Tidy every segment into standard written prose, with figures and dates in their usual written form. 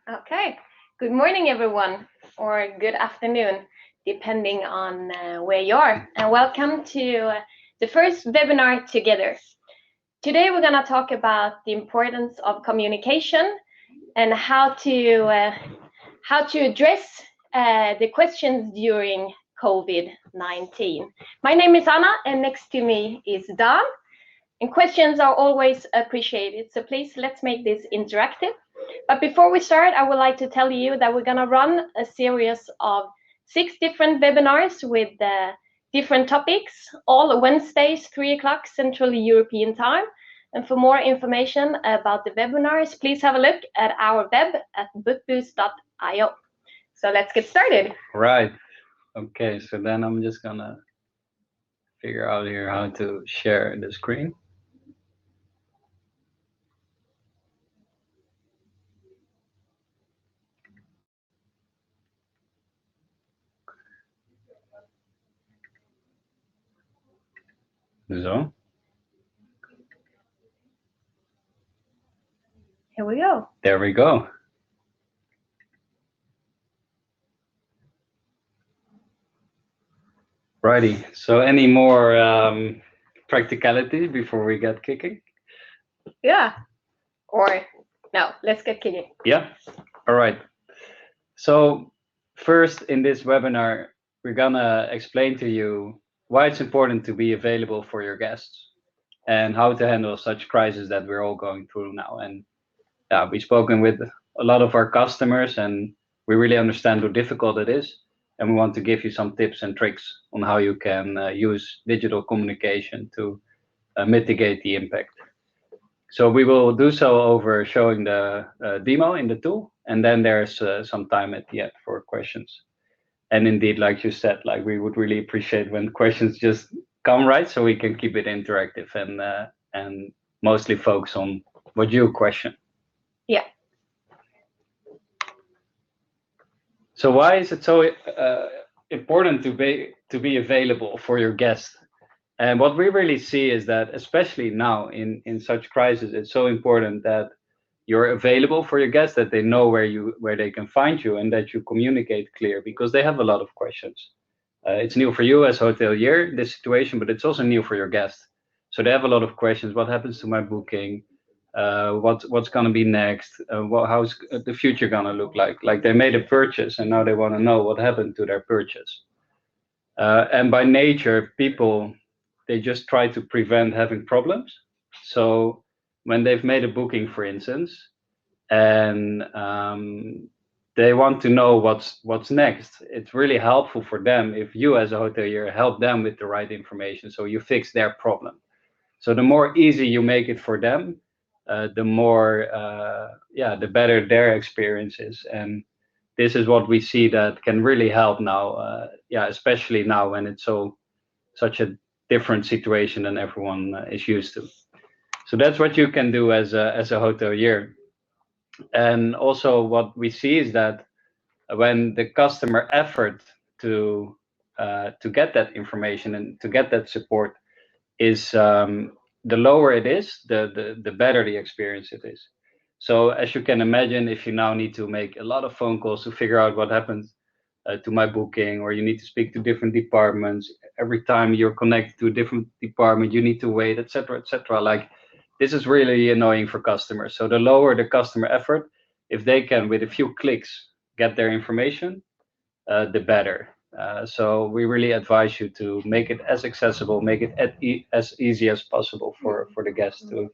Okay, good morning everyone, or good afternoon, depending on where you are, and welcome to the first webinar together. Today we're going to talk about the importance of communication and how to address the questions during COVID-19. My name is Anna, and next to me is Dan, and questions are always appreciated, so please let's make this interactive. But before we start, I would like to tell you that we're going to run a series of 6 different webinars with different topics, all Wednesdays, 3 o'clock Central European Time. And for more information about the webinars, please have a look at our web at bookboost.io. So let's get started. Right. Okay, so then I'm just going to figure out here how to share the screen. So. Here we go. There we go. Righty. So any more practicality before we get kicking? Yeah. Or no, let's get kicking. Yeah. All right. So first in this webinar, we're gonna explain to you why it's important to be available for your guests and how to handle such crises that we're all going through now. And we've spoken with a lot of our customers and we really understand how difficult it is. And we want to give you some tips and tricks on how you can use digital communication to mitigate the impact. So we will do so over showing the demo in the tool, and then there's some time at the end for questions. And indeed, like you said, like we would really appreciate when questions just come right, so we can keep it interactive and mostly focus on what you question. Yeah. So why is it so important to be available for your guests? And what we really see is that, especially now in such crisis, it's so important that you're available for your guests, that they know where they can find you, and that you communicate clear, because they have a lot of questions. It's new for you as hotelier, this situation, but it's also new for your guests. So they have a lot of questions. What happens to my booking? What's going to be next? How's the future going to look like? Like they made a purchase and now they want to know what happened to their purchase. And by nature, people, they just try to prevent having problems. So when they've made a booking, for instance, and they want to know what's next, it's really helpful for them if you as a hotelier help them with the right information, so you fix their problem. So the more easy you make it for them, the more the better their experience is. And this is what we see that can really help now, especially now when it's such a different situation than everyone is used to. So that's what you can do as a hotelier. And also what we see is that when the customer effort to get that information and to get that support is the lower it is, the better the experience it is. So as you can imagine, if you now need to make a lot of phone calls to figure out what happened to my booking, or you need to speak to different departments, every time you're connected to a different department, you need to wait, etc., etc. Like, this is really annoying for customers. So the lower the customer effort, if they can, with a few clicks, get their information, the better. So we really advise you to make it as accessible, make it as easy as possible for the guests to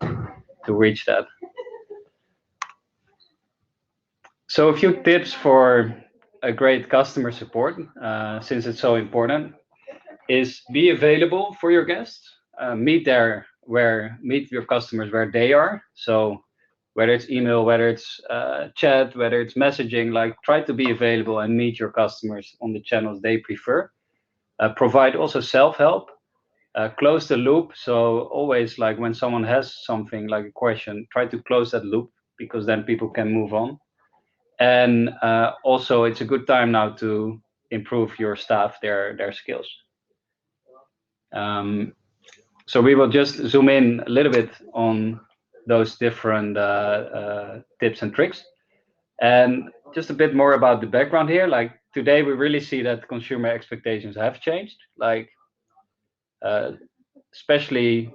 reach that. So a few tips for a great customer support, since it's so important, is be available for your guests. Meet your customers where they are. So whether it's email, whether it's chat, whether it's messaging, like try to be available and meet your customers on the channels they prefer. Provide also self-help. Close the loop. So always, like when someone has something like a question, try to close that loop, because then people can move on. And also, it's a good time now to improve your staff, their skills. So we will just zoom in a little bit on those different tips and tricks. And just a bit more about the background here. Like today, we really see that consumer expectations have changed. Like uh, especially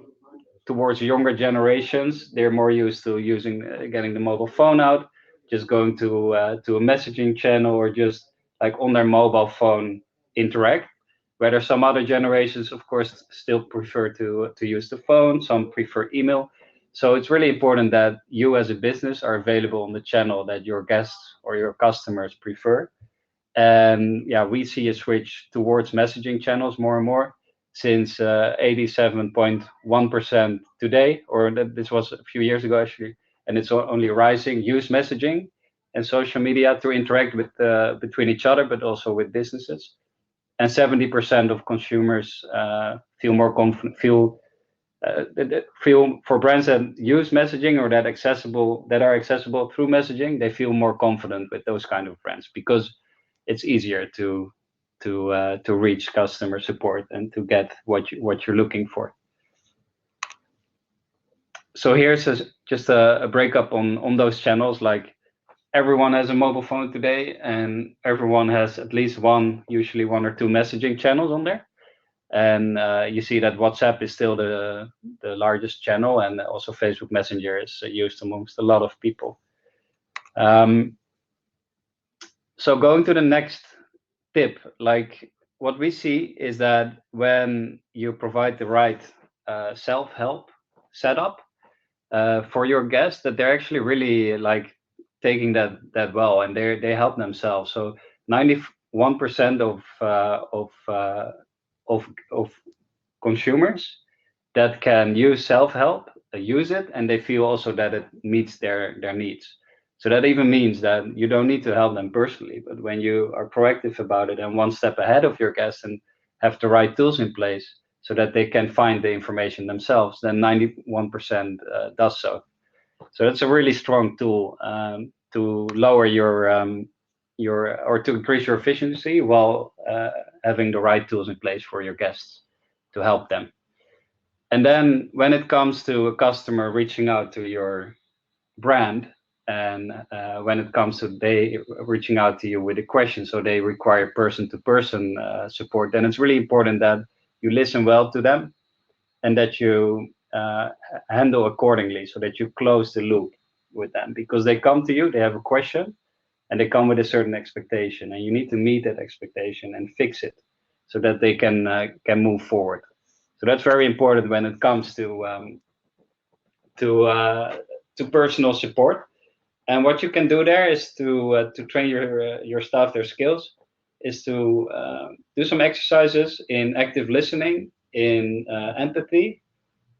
towards younger generations, they're more used to using getting the mobile phone out, just going to a messaging channel, or just like on their mobile phone interact. Whether some other generations, of course, still prefer to use the phone, some prefer email. So it's really important that you as a business are available on the channel that your guests or your customers prefer. And yeah, we see a switch towards messaging channels more and more, since 87.1% today, or that this was a few years ago actually, and it's only rising, use messaging and social media to interact with between each other, but also with businesses. And 70% of consumers feel more confident, feel for brands that use messaging or that are accessible through messaging, they feel more confident with those kind of brands, because it's easier to reach customer support and to get what you're looking for. So here's just a breakup on those channels. Like everyone has a mobile phone today, and everyone has at least one, usually one or two messaging channels on there. And you see that WhatsApp is still the largest channel, and also Facebook Messenger is used amongst a lot of people. So going to the next tip, like what we see is that when you provide the right self-help setup for your guests, that they're actually really like taking that well, and they help themselves. So 91% of consumers that can use self-help use it, and they feel also that it meets their needs. So that even means that you don't need to help them personally, but when you are proactive about it and one step ahead of your guests and have the right tools in place so that they can find the information themselves, then 91% does so. So that's a really strong tool to lower your or to increase your efficiency while having the right tools in place for your guests to help them. And then when it comes to a customer reaching out to your brand, and when it comes to they reaching out to you with a question, so they require person-to-person support, then it's really important that you listen well to them, and that you handle accordingly, so that you close the loop with them, because they come to you, they have a question, and they come with a certain expectation, and you need to meet that expectation and fix it so that they can move forward. So that's very important when it comes to to personal support. And what you can do there is to train your staff their skills, is to do some exercises in active listening, in empathy,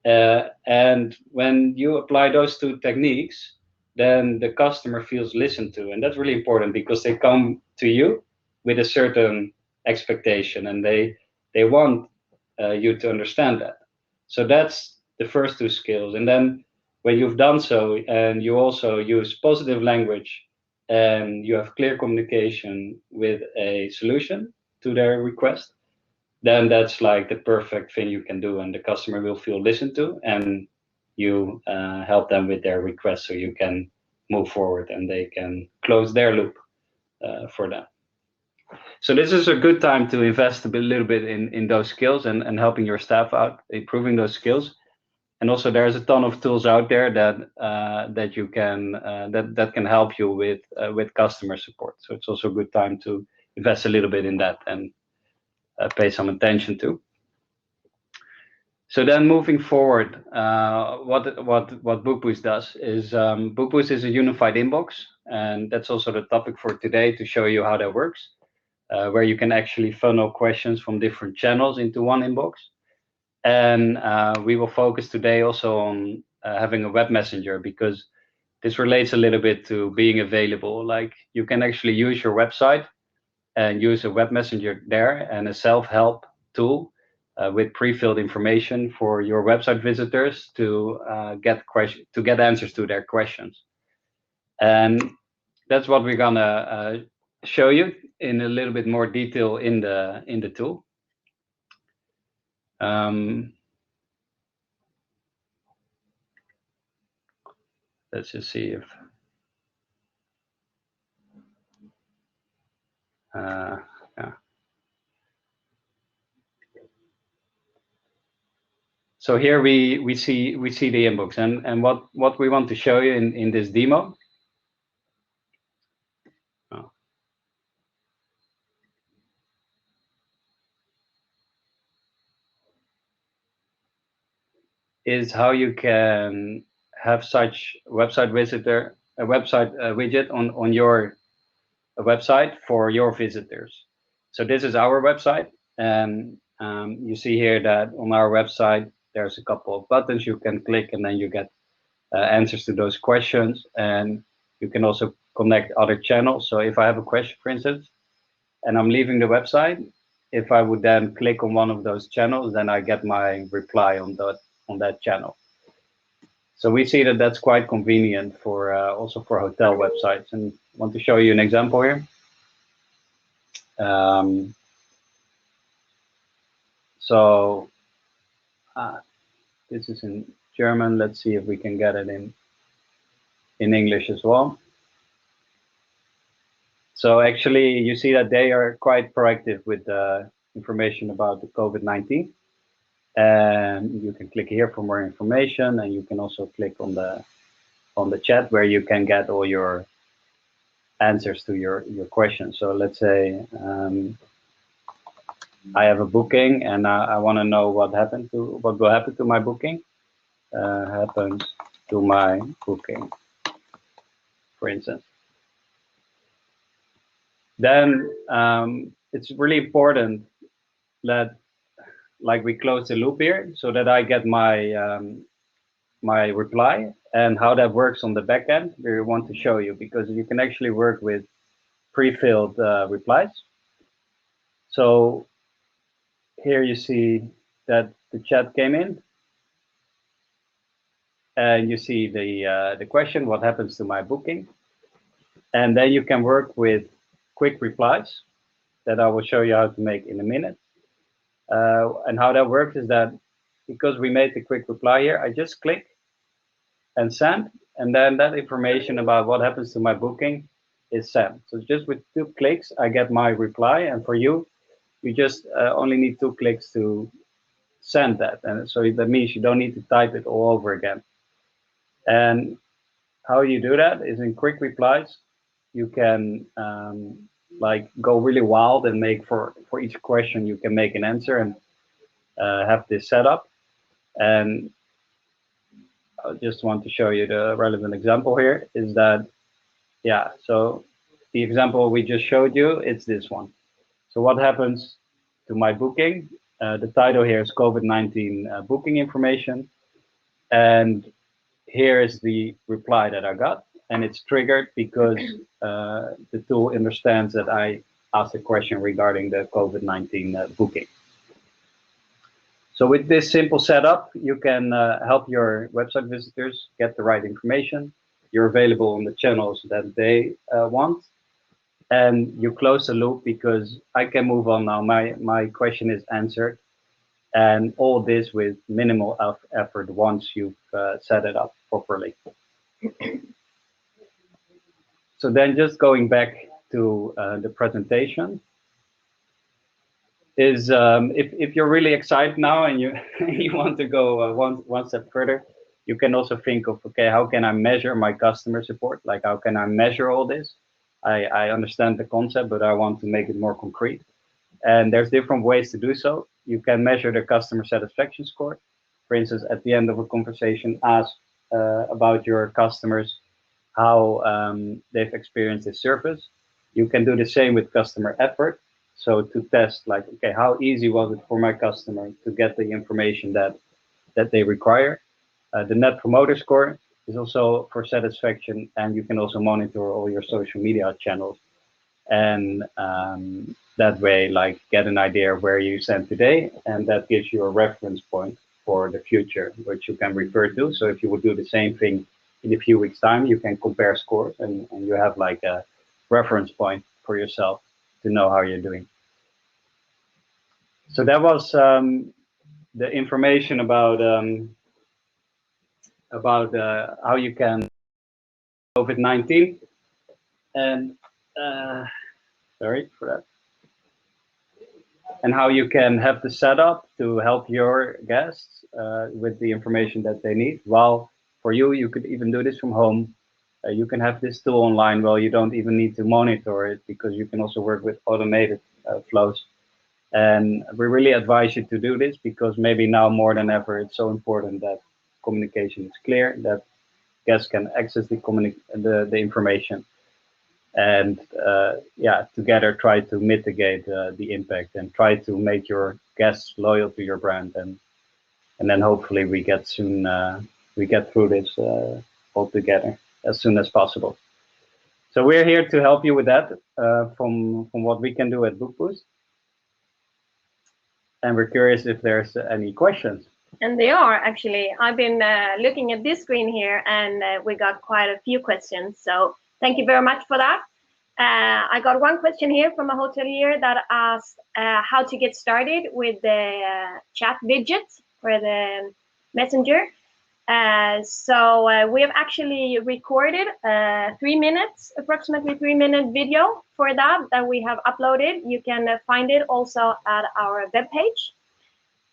and when you apply those two techniques, then the customer feels listened to, and that's really important because they come to you with a certain expectation, and they want you to understand that. So that's the first two skills. And then when you've done so, and you also use positive language, and you have clear communication with a solution to their request, then that's like the perfect thing you can do, and the customer will feel listened to, and you help them with their request so you can move forward and they can close their loop for them. So this is a good time to invest little bit in those skills, and helping your staff out, improving those skills. And also there's a ton of tools out there that you can that can help you with customer support. So it's also a good time to invest a little bit in that and pay some attention to. So then moving forward, what Bookboost does is Bookboost is a unified inbox, and that's also the topic for today, to show you how that works, where you can actually funnel questions from different channels into one inbox. And we will focus today also on having a web messenger, because this relates a little bit to being available. Like you can actually use your website and use a web messenger there, and a self-help tool with pre-filled information for your website visitors to get answers to their questions. And that's what we're gonna show you in a little bit more detail in the tool. Let's just see if Yeah. So here we see the inbox, and what we want to show you in this demo. Oh. Is how you can have such website widget on your website for your visitors. So this is our website, and you see here that on our website there's a couple of buttons you can click, and then you get answers to those questions, and you can also connect other channels. So if I have a question, for instance, and I'm leaving the website, if I would then click on one of those channels, then I get my reply on that channel. So we see that that's quite convenient for also for hotel websites, and I want to show you an example here. So this is in German. Let's see if we can get it in English as well. So actually, you see that they are quite proactive with the information about the COVID-19. And you can click here for more information, and you can also click on the chat where you can get all your answers to your questions. So let's say I have a booking, and I want to know what will happen to my booking. Happens to my booking, for instance. Then it's really important that like we close the loop here so that I get my reply, and how that works on the back end we want to show you, because you can actually work with pre-filled replies. So here you see that the chat came in, and you see the question, what happens to my booking? And then you can work with quick replies that I will show you how to make in a minute. And how that works is that because we made the quick reply here, I just click and send, and then that information about what happens to my booking is sent. So just with 2 clicks, I get my reply, and for you, you just only need 2 clicks to send that. And so that means you don't need to type it all over again. And how you do that is in quick replies, you can like go really wild and make for each question, you can make an answer and have this set up. And I just want to show you the relevant example here is that, yeah, so the example we just showed you, it's this one. So what happens to my booking? The title here is COVID-19 booking information. And here is the reply that I got. And it's triggered because the tool understands that I asked a question regarding the COVID-19 booking. So with this simple setup, you can help your website visitors get the right information. You're available on the channels that they want. And you close the loop because I can move on now. My question is answered. And all this with minimal effort once you've set it up properly. So then just going back to the presentation is if you're really excited now and you you want to go one step further, you can also think of, okay, how can I measure my customer support? Like, how can I measure all this? I understand the concept, but I want to make it more concrete. And there's different ways to do so. You can measure the customer satisfaction score. For instance, at the end of a conversation, ask about your customers, how they've experienced this service. You can do the same with customer effort. So to test, like, okay, how easy was it for my customer to get the information that they require? The Net Promoter Score is also for satisfaction, and you can also monitor all your social media channels. And that way, like, get an idea of where you stand today, and that gives you a reference point for the future, which you can refer to. So if you would do the same thing in a few weeks' time, you can compare scores, and you have like a reference point for yourself to know how you're doing. So that was the information about how you can COVID-19. And Sorry for that. And how you can have the setup to help your guests with the information that they need. While for you, you could even do this from home. You can have this tool online. Well, you don't even need to monitor it because you can also work with automated flows. And we really advise you to do this because maybe now more than ever, it's so important that communication is clear, that guests can access the information, and together try to mitigate the impact and try to make your guests loyal to your brand, and then hopefully we get through this all together as soon as possible. So we're here to help you with that from what we can do at Bookboost. And we're curious if there's any questions. And they are actually. I've been looking at this screen here, and we got quite a few questions. So thank you very much for that. I got one question here from a hotelier that asked how to get started with the chat widget for the messenger. So we have actually recorded approximately 3-minute video for that we have uploaded. You can find it also at our webpage.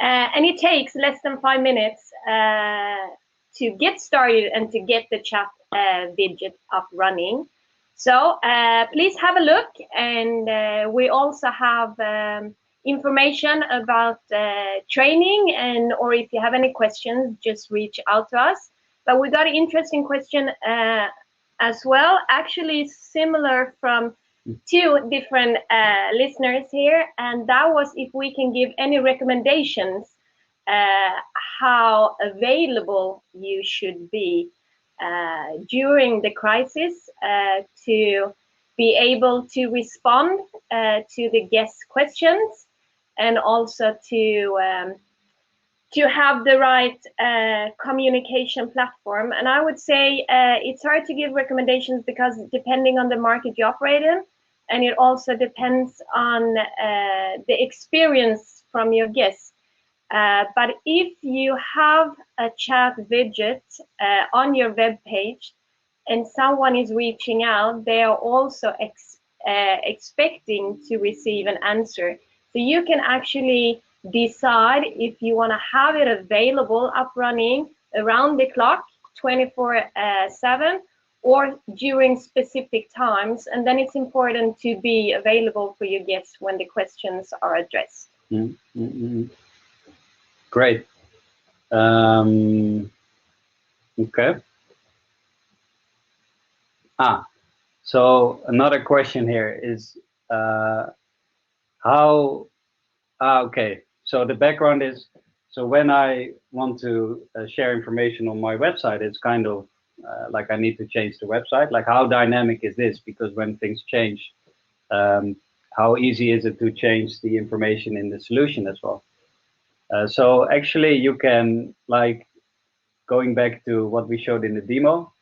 And it takes less than 5 minutes to get started and to get the chat widget up running. So please have a look, and we also have information about training, or if you have any questions, just reach out to us. But we got an interesting question as well, actually similar from 2 different listeners here, and that was if we can give any recommendations how available you should be during the crisis to be able to respond to the guest questions, and also to have the right communication platform. And I would say it's hard to give recommendations because depending on the market you operate in, and it also depends on the experience from your guests. But if you have a chat widget on your web page and someone is reaching out, they are also expecting to receive an answer. So you can actually decide if you want to have it available up running around the clock 24/7 or during specific times, and then it's important to be available for your guests when the questions are addressed. Great. Okay. So another question here is okay. So the background is, so when I want to share information on my website, it's kind of like I need to change the website. Like, how dynamic is this? Because when things change, how easy is it to change the information in the solution as well? So actually you can, like, going back to what we showed in the demo,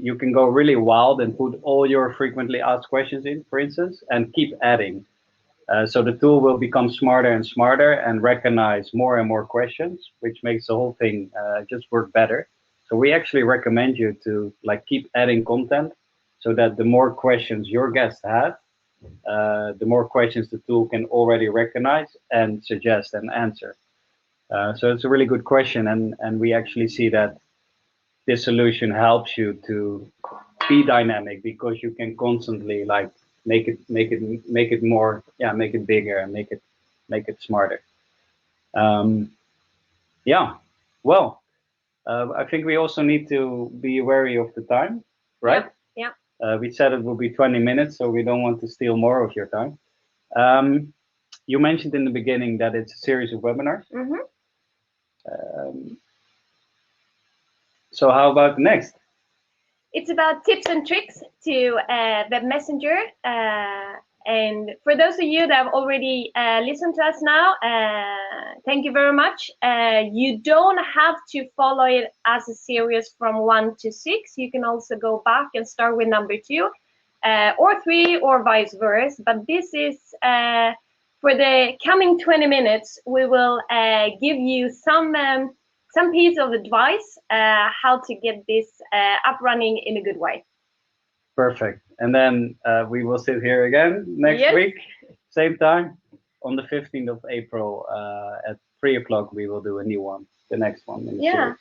you can go really wild and put all your frequently asked questions in, for instance, and keep adding. So the tool will become smarter and smarter and recognize more and more questions, which makes the whole thing just work better. So we actually recommend you to, like, keep adding content so that the more questions your guests have, the more questions the tool can already recognize and suggest and answer. So it's a really good question, and we actually see that this solution helps you to be dynamic because you can constantly, like, make it more, make it bigger and make it smarter. Well, I think we also need to be wary of the time, right? Yeah. We said it will be 20 minutes, so we don't want to steal more of your time. You mentioned in the beginning that it's a series of webinars. So how about next? It's about tips and tricks to web messenger. And for those of you that have already listened to us now, thank you very much. You don't have to follow it as a series from 1 to 6. You can also go back and start with number 2 or 3 or vice versa. But this is for the coming 20 minutes, we will give you some piece of advice how to get this up running in a good way. Perfect. And then we will sit here again next week, same time, on the 15th of April at 3 o'clock. We will do a new one, the next one in the series.